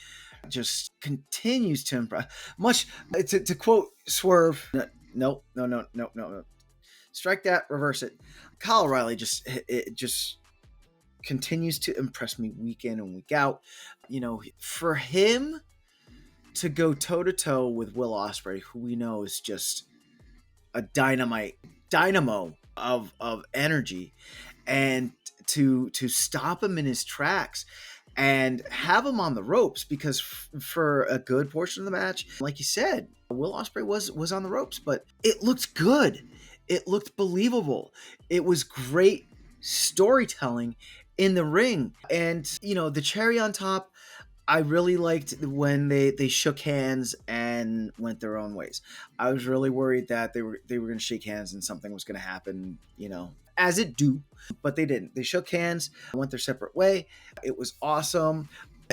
just continues to impress. Much to quote Swerve, no, strike that, reverse it. Kyle O'Reilly just continues to impress me week in and week out. You know, for him to go toe to toe with Will Osprey, who we know is just a dynamo of energy, and to stop him in his tracks and have him on the ropes, because for a good portion of the match, like you said, Will Osprey was on the ropes, but it looked good. It looked believable. It was great storytelling in the ring. And, you know, the cherry on top, I really liked when they shook hands and went their own ways. I was really worried that they were going to shake hands and something was going to happen, you know, as it do, but they didn't. They shook hands, went their separate way. It was awesome.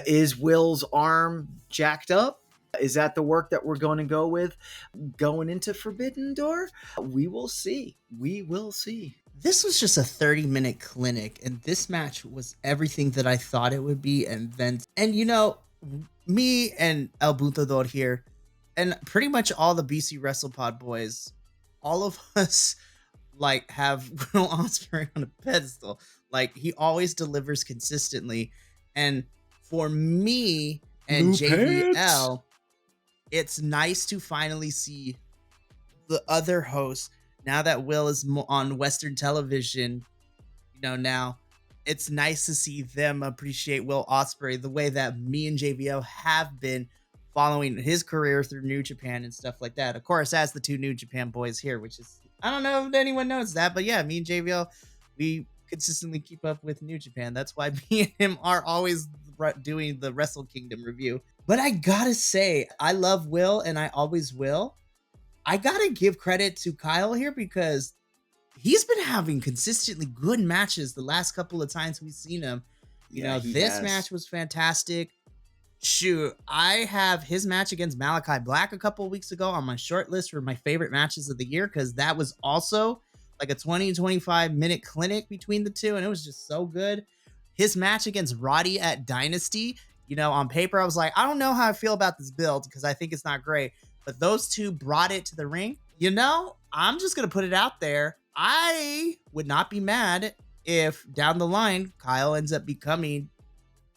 Is Will's arm jacked up? Is that the work that we're going to go with going into Forbidden Door? We will see. We will see. This was just a 30-minute clinic, and this match was everything that I thought it would be. And you know, me and El Buntador here, and pretty much all the BC WrestlePod boys, all of us like have Will Ospreay on a pedestal. Like, he always delivers consistently. And for me and Blue JBL, pants. it's nice to finally see the other hosts now that Will is on Western television. You know, now it's nice to see them appreciate Will Ospreay the way that me and JBL have been following his career through New Japan and stuff like that. Of course, as the two New Japan boys here, which is, I don't know if anyone knows that, but yeah, me and JBL, we consistently keep up with New Japan. That's why me and him are always doing the Wrestle Kingdom review. But I gotta say, I love Will and I always will. I gotta give credit to Kyle here because he's been having consistently good matches the last couple of times we've seen him. You know, this match was fantastic. Shoot, I have his match against Malachi Black a couple of weeks ago on my short list for my favorite matches of the year, because that was also like a 20-25 minute clinic between the two, and it was just so good. His match against Rody at Dynasty, you know, on paper, I was like, I don't know how I feel about this build because I think it's not great, but those two brought it to the ring. You know, I'm just going to put it out there. I would not be mad if down the line, Kyle ends up becoming,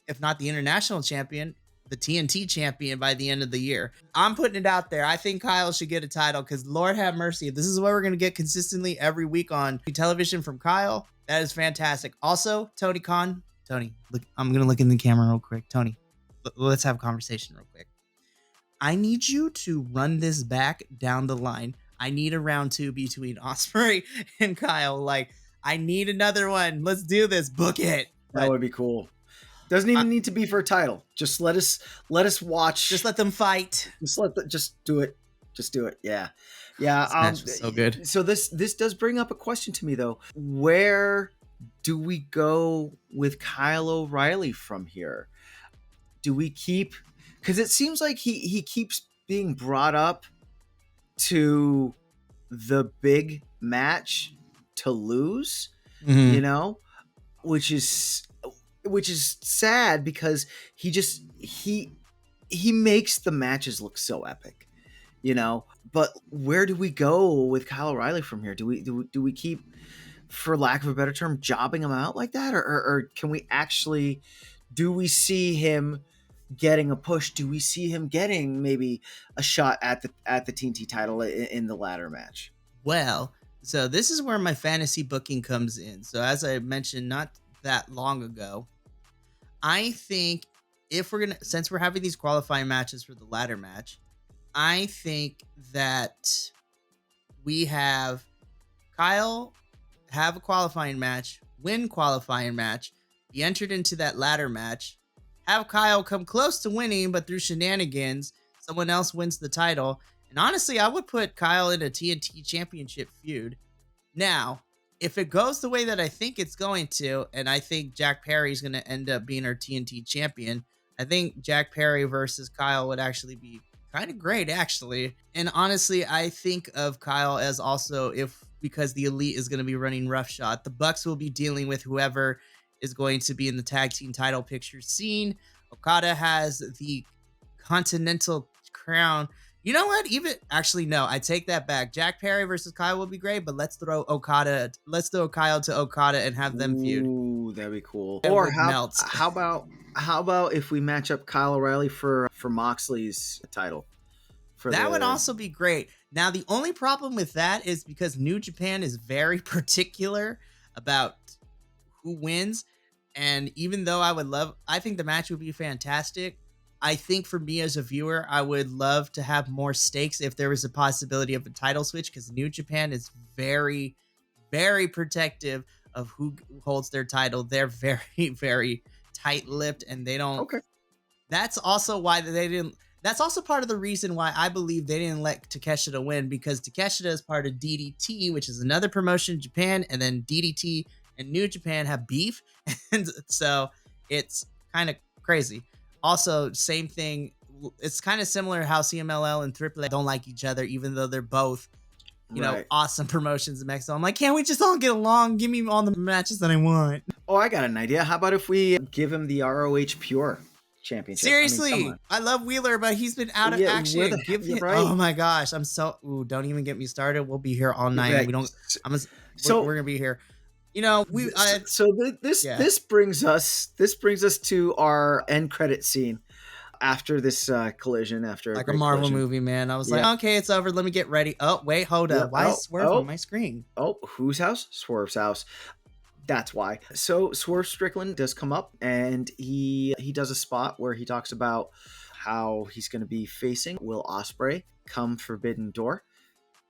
if not the international champion, the TNT champion by the end of the year. I'm putting it out there. I think Kyle should get a title because Lord have mercy, if this is what we're going to get consistently every week on television from Kyle, that is fantastic. Also, Tony Khan, Tony, look, I'm going to look in the camera real quick. Tony, let's have a conversation real quick. I need you to run this back down the line. I need a round two between Osprey and Kyle. Like, I need another one. Let's do this. Book it. That would be cool. Doesn't even need to be for a title. Just let us watch. Just let them fight. Just do it. Just do it. Yeah. Yeah. This match was so good. So this does bring up a question to me though. Where do we go with Kyle O'Reilly from here? Do we keep, because it seems like he keeps being brought up to the big match to lose, you know, which is sad because he makes the matches look so epic, you know. But where do we go with Kyle O'Reilly from here? Do we keep, for lack of a better term, jobbing him out like that, or can we actually, do we see him getting a push? Do we see him getting maybe a shot at the TNT title in the ladder match? Well, so this is where my fantasy booking comes in. So as I mentioned not that long ago, I think if we're gonna, since we're having these qualifying matches for the ladder match, I think that we have Kyle have a qualifying match, win qualifying match, he entered into that ladder match, have Kyle come close to winning, but through shenanigans, someone else wins the title. And honestly, I would put Kyle in a TNT Championship feud. Now, if it goes the way that I think it's going to, and I think Jack Perry's going to end up being our TNT champion, I think Jack Perry versus Kyle would actually be kind of great, actually. And honestly, I think of Kyle as also, because the Elite is going to be running roughshod, the Bucks will be dealing with whoever is going to be in the tag team title picture scene. Okada has the Continental crown. You know what? No, I take that back. Jack Perry versus Kyle will be great, but let's throw Kyle to Okada and have them feud. Ooh, that'd be cool. It Or would melt. how about if we match up Kyle O'Reilly for Moxley's title? That would also be great. Now, the only problem with that is because New Japan is very particular about who wins. And even though I think the match would be fantastic, I think for me as a viewer, I would love to have more stakes if there was a possibility of a title switch, because New Japan is very, very protective of who holds their title. They're very, very tight-lipped, and they don't. Okay. That's also why they didn't. That's also part of the reason why I believe they didn't let Takeshita win, because Takeshita is part of DDT, which is another promotion in Japan, and then DDT and New Japan have beef, and so it's kind of crazy. Also, same thing. It's kind of similar how CMLL and AAA don't like each other, even though they're both, awesome promotions in Mexico. I'm like, can't we just all get along? Give me all the matches that I want. Oh, I got an idea. How about if we give him the ROH Pure Championship? Seriously, I love Wheeler, but he's been out of action. Right. Oh my gosh, don't even get me started. We'll be here all night. Right. We're gonna be here. This brings us to our end credit scene after this collision. After like a Marvel movie, man. I was like, okay, it's over. Let me get ready. Oh wait, hold up. Why is Swerve on my screen? Oh, whose house? Swerve's house. That's why. So Swerve Strickland does come up, and he does a spot where he talks about how he's going to be facing Will Osprey come Forbidden Door.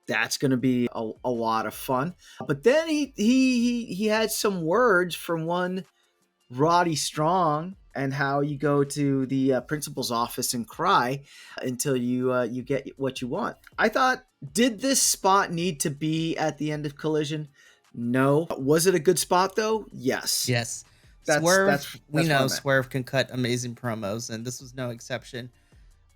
That's going to be a lot of fun. But then he had some words from one Roddy Strong, and how you go to the principal's office and cry until you get what you want. I thought, did this spot need to be at the end of Collision? No. Was it a good spot though? Yes. Yes. Swerve can cut amazing promos, and this was no exception.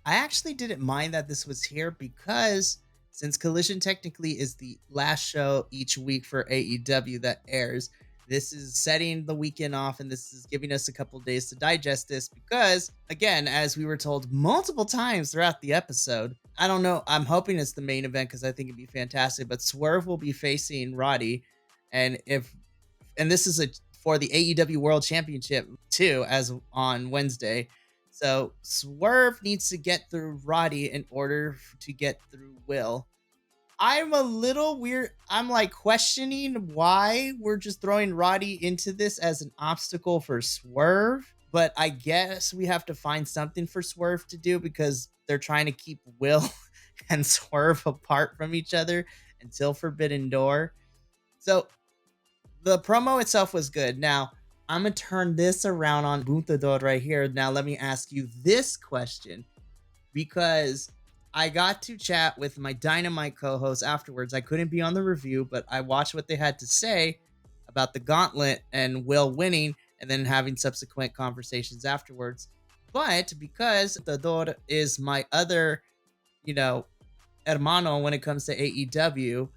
I actually didn't mind that this was here, because since Collision technically is the last show each week for AEW that airs, this is setting the weekend off, and this is giving us a couple days to digest this, because, again, as we were told multiple times throughout the episode, I don't know, I'm hoping it's the main event because I think it'd be fantastic, but Swerve will be facing Roddy, and this is for the AEW World Championship too, as on Wednesday. So Swerve needs to get through Roddy in order to get through Will. I'm a little weird. I'm like questioning why we're just throwing Roddy into this as an obstacle for Swerve. But I guess we have to find something for Swerve to do, because they're trying to keep Will and Swerve apart from each other until Forbidden Door. So the promo itself was good. Now, I'm going to turn this around on Buntador right here. Now, let me ask you this question, because I got to chat with my Dynamite co-host afterwards. I couldn't be on the review, but I watched what they had to say about the gauntlet and Will winning, and then having subsequent conversations afterwards. But because Buntador is my other, hermano when it comes to AEW,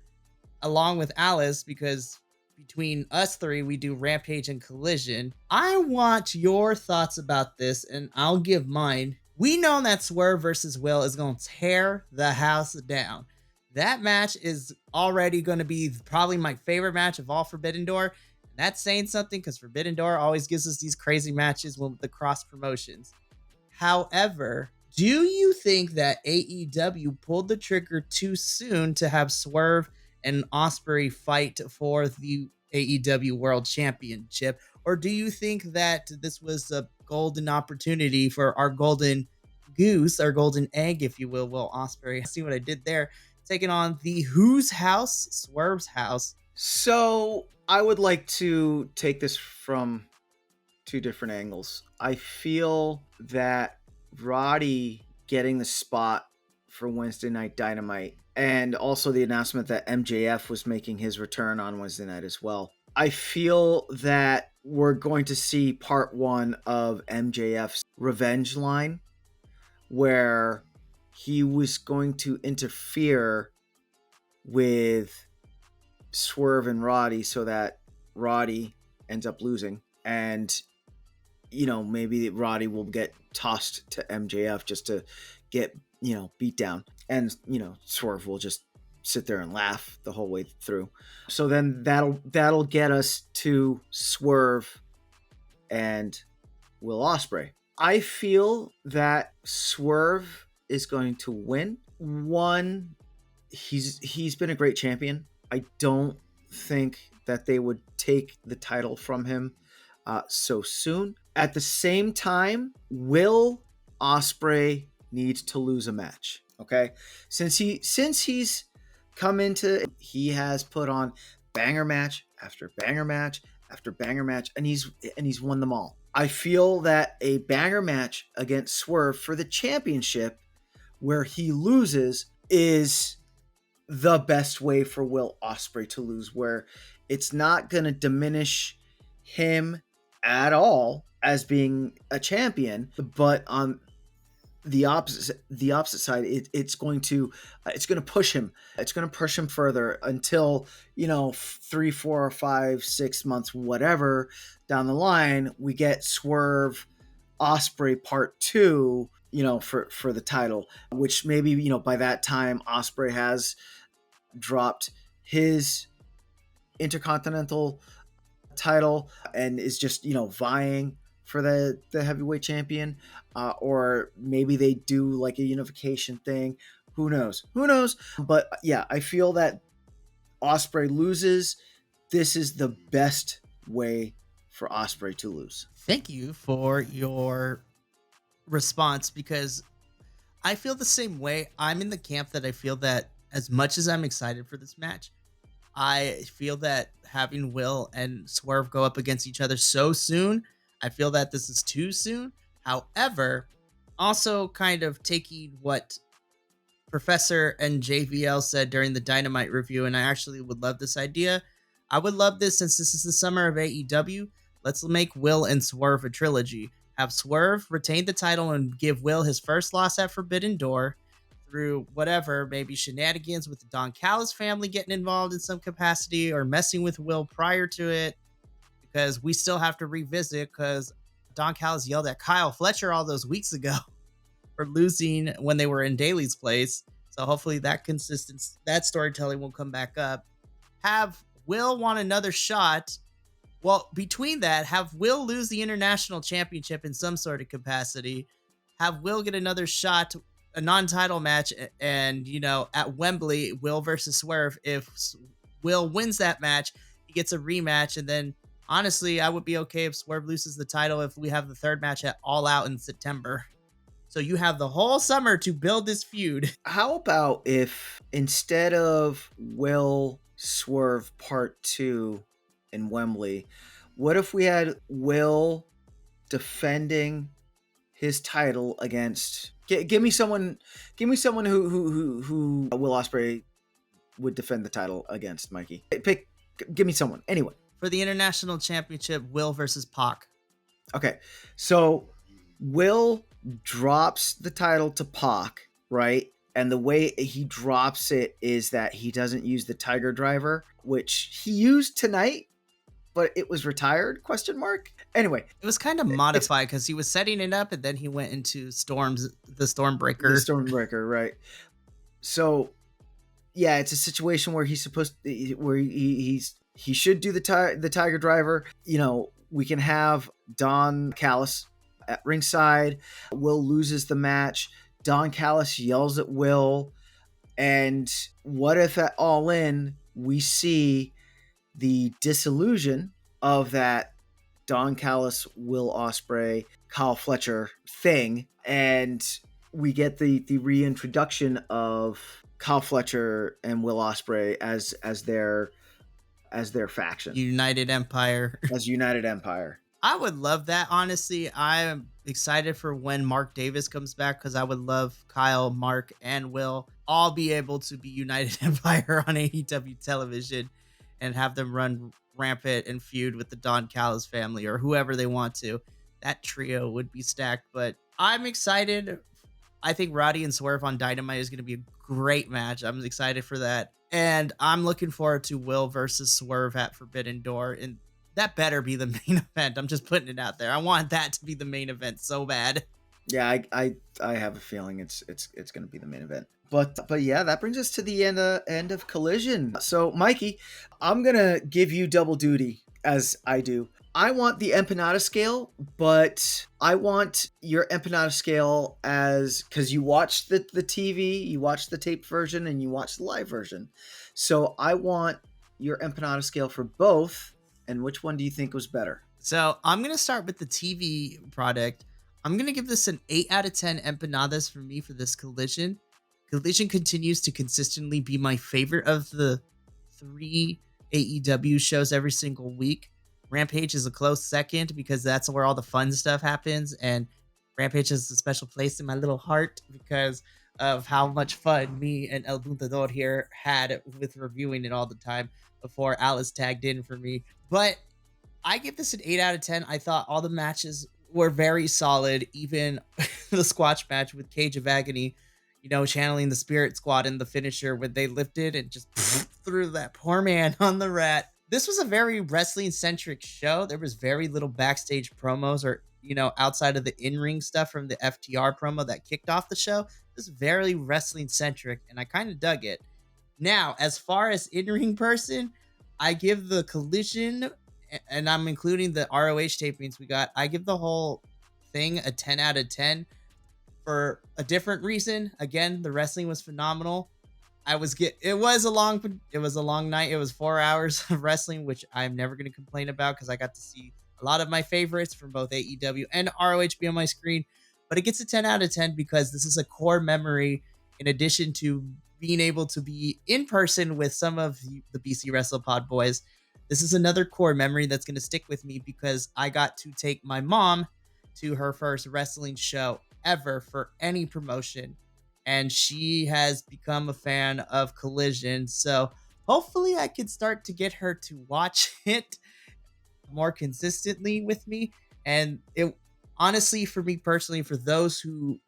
along with Alice, because between us three, we do Rampage and Collision. I want your thoughts about this, and I'll give mine. We know that Swerve versus Will is going to tear the house down. That match is already going to be probably my favorite match of all Forbidden Door. And that's saying something, because Forbidden Door always gives us these crazy matches with the cross promotions. However, do you think that AEW pulled the trigger too soon to have Swerve and Osprey fight for the AEW World Championship? Or do you think that this was a golden opportunity for our golden goose, our golden egg, if you will Osprey? See what I did there? Taking on the whose house? Swerve's house. So I would like to take this from two different angles. I feel that Roddy getting the spot for Wednesday Night Dynamite, and also the announcement that MJF was making his return on Wednesday night as well. I feel that we're going to see part one of MJF's revenge line, where he was going to interfere with Swerve and Roddy so that Roddy ends up losing. And, maybe Roddy will get tossed to MJF just to get, beat down. And, Swerve will just sit there and laugh the whole way through. So then that'll get us to Swerve and Will Osprey. I feel that Swerve is going to win. One, he's been a great champion. I don't think that they would take the title from him so soon. At the same time, Will Osprey needs to lose a match. Okay, since he's come into, he has put on banger match after banger match after banger match, and he's won them all. I feel that a banger match against Swerve for the championship, where he loses, is the best way for Will Osprey to lose, where it's not going to diminish him at all as being a champion, but on the opposite side, it's going to push him. It's going to push him further until 3, 4, 5, 6 months, whatever down the line, we get Swerve Osprey part 2, for the title, which maybe by that time Osprey has dropped his Intercontinental title and is just vying for the heavyweight champion, or maybe they do like a unification thing. Who knows? But yeah, I feel that Osprey loses. This is the best way for Osprey to lose. Thank you for your response, because I feel the same way. I'm in the camp that I feel that as much as I'm excited for this match, I feel that having Will and Swerve go up against each other so soon, I feel that this is too soon. However, also kind of taking what Professor and JVL said during the Dynamite review, and I actually would love this idea. I would love this, since this is the summer of AEW. Let's make Will and Swerve a trilogy. Have Swerve retain the title and give Will his first loss at Forbidden Door through whatever, maybe shenanigans with the Don Callis family getting involved in some capacity, or messing with Will prior to it, because we still have to revisit, because Don Callis yelled at Kyle Fletcher all those weeks ago for losing when they were in Daly's place. So hopefully that storytelling will come back up. Have Will want another shot. Well, between that, have Will lose the International Championship in some sort of capacity. Have Will get another shot, a non-title match, and, at Wembley, Will versus Swerve. If Will wins that match, he gets a rematch. And then, honestly, I would be okay if Swerve loses the title if we have the third match at All Out in September. So you have the whole summer to build this feud. How about if instead of Will Swerve part 2 in Wembley, what if we had Will defending his title against? Give me someone who Will Osprey would defend the title against, Mikey. Give me someone, anyone. For the International Championship, Will versus Pac. Okay, so Will drops the title to Pac, right? And the way he drops it is that he doesn't use the Tiger Driver, which he used tonight, but it was retired, ? Anyway. It was kind of modified because he was setting it up and then he went into the Stormbreaker. The Stormbreaker, right. So, yeah, it's a situation where he's supposed to, where he should do the Tiger Driver. We can have Don Callis at ringside. Will loses the match. Don Callis yells at Will. And what if at All In we see the disillusion of that Don Callis, Will Osprey, Kyle Fletcher thing, and we get the reintroduction of Kyle Fletcher and Will Osprey as their faction, United Empire. As United Empire. I would love that. Honestly, I'm excited for when Mark Davis comes back because I would love Kyle, Mark, and Will all be able to be United Empire on AEW television and have them run rampant and feud with the Don Callis family or whoever they want to. That trio would be stacked, but I'm excited. I think Roddy and Swerve on Dynamite is going to be a great match. I'm excited for that. And I'm looking forward to Will versus Swerve at Forbidden Door. And that better be the main event. I'm just putting it out there. I want that to be the main event so bad. Yeah, I have a feeling it's going to be the main event. But yeah, that brings us to the end of Collision. So Mikey, I'm gonna give you double duty as I do. I want the empanada scale, but I want your empanada scale as because you watched the TV, you watched the taped version, and you watched the live version. So I want your empanada scale for both. And which one do you think was better? So I'm gonna start with the TV product. I'm gonna give this an 8 out of 10 empanadas for me for this Collision. Collision continues to consistently be my favorite of the 3 AEW shows every single week. Rampage is a close second because that's where all the fun stuff happens, and Rampage has a special place in my little heart because of how much fun me and El Buntador here had with reviewing it all the time before Alice tagged in for me. But I give this an 8 out of 10. I thought all the matches were very solid, even the squash match with Cage of Agony, channeling the Spirit Squad in the finisher when they lifted and just threw that poor man on the rat. This was a very wrestling-centric show. There was very little backstage promos or, outside of the in-ring stuff from the FTR promo that kicked off the show. It was very wrestling-centric, and I kind of dug it. Now, as far as in-ring person, I give the Collision, and I'm including the ROH tapings we got, I give the whole thing a 10 out of 10 for a different reason. Again, the wrestling was phenomenal. It was a long night. It was 4 hours of wrestling, which I'm never going to complain about because I got to see a lot of my favorites from both AEW and ROH be on my screen. But it gets a 10 out of 10 because this is a core memory in addition to being able to be in person with some of the BC WrestlePod boys. This is another core memory that's going to stick with me because I got to take my mom to her first wrestling show ever for any promotion. And she has become a fan of Collision. So hopefully I could start to get her to watch it more consistently with me. And it honestly, for me personally, for those who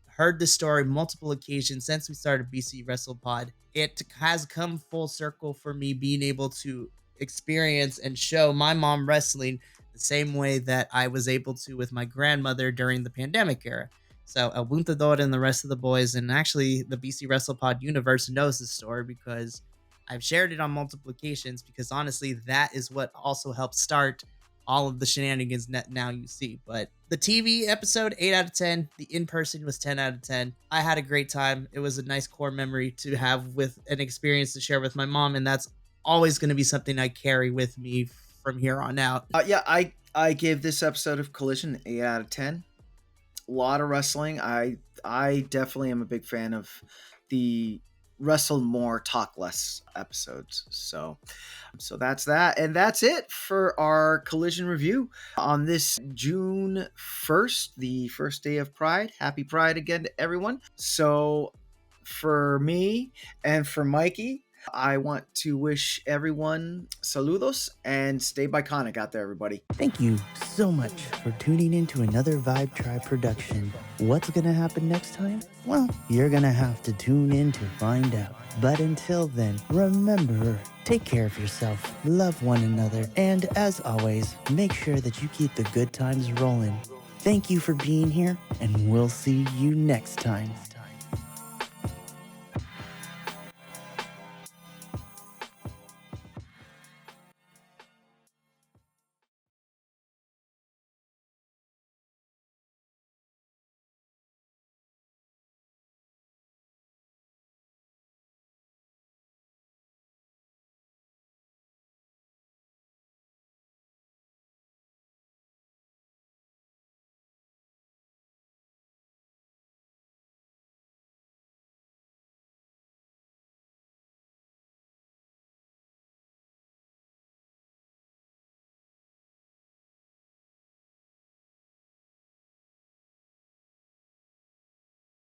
heard the story multiple occasions since we started BC WrestlePod, it has come full circle for me being able to experience and show my mom wrestling the same way that I was able to with my grandmother during the pandemic era. So El Buntador and the rest of the boys, and actually the BC WrestlePod universe knows this story because I've shared it on multiple occasions because honestly, that is what also helped start all of the shenanigans that now you see. But the TV episode, 8 out of 10. The in-person was 10 out of 10. I had a great time. It was a nice core memory to have with an experience to share with my mom, and that's always going to be something I carry with me from here on out. I give this episode of Collision 8 out of 10. A lot of wrestling. I definitely am a big fan of the wrestle more, talk less episodes. So that's that. And that's it for our Collision review on this June 1st, the first day of Pride. Happy Pride again to everyone. So for me and for Mikey, I want to wish everyone saludos and stay Bi-Conic out there, everybody. Thank you so much for tuning in to another Vibe Tribe production. What's going to happen next time? Well, you're going to have to tune in to find out. But until then, remember, take care of yourself, love one another, and as always, make sure that you keep the good times rolling. Thank you for being here, and we'll see you next time.